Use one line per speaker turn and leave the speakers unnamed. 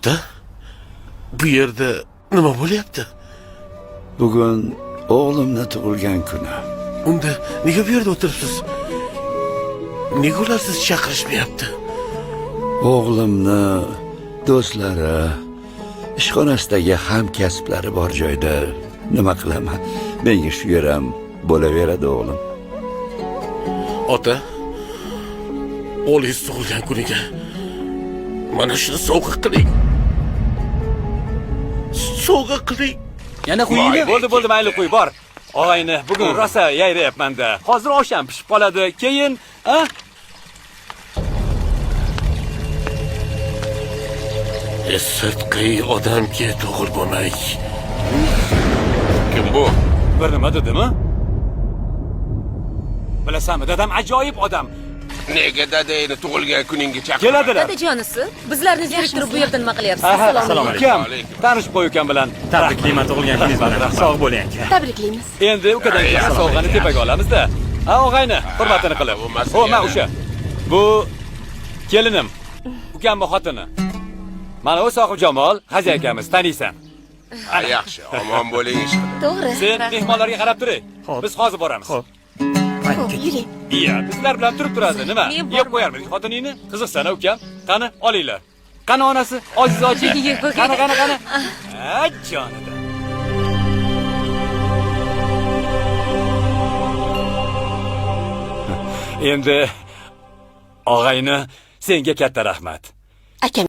Ota, bu yerda nima bo'lyapti?
Bugun o'g'limni tug'ilgan kuni.
Unda nega bu yerda o'tiribsiz? Nega ular sizni chaqirishmayapti?
O'g'limni do'stlari, ishxonasidagi hamkasblari bor joyda nima qilaman? Menga shu yer ham bo'laveradi o'g'lim.
Ota, o'g'lingiz tug'ilgan kuniga mana shuni sovg'a qiling. Sovg'a qiling.
Yana qo'yingmi? Bo'ldi, mayli qo'y, bor. Og'ayni, bugun rosa yayrayapman-da. Hozir osham pishib qoladi. Keyin, ha?
Sidqiy odamga to'g'ri bo'lmak. Kim bu?
Bir nima dedimi? Bilasanmi, dadam ajoyib odam.
Nega dadangni tug'ilgan kuningga chaqirdi?
Keladilar.
Dadajonisi, bizlarni zeriktirib bu yerda nima qilyapsiz?
Assalomu alaykum. Tanishib qo'yukan bilan.
Tabriklayman tug'ilgan kuningiz bilan. Sog' bo'ling aka.
Tabriklaymiz.
Endi ukadan keyin sovg'ani tepaga olamiz-da. Ha, og'ayni, hurmatini qilib. O, men o'sha. Bu kelinim. Ukamning xotini. Mana u Sohibjamol, Haji akamiz, taniysan.
Yaxshi, omon bo'ling ishqilib.
To'g'ri.
Sen mehmonlarga qarab turing. Biz hozir boramiz.
Xo'p.
Yuring.
Iya, bizlar bilan turib turadi, nima?
Men
Yeb qo'yarmiz xotiningni? Qiziqsana ukam. Qani, olinglar. Qani onasi, Ojiza ochi.
Yeb qo'y.
Qani. Ha, jonida. Endi og'ayni, senga katta rahmat.
Akam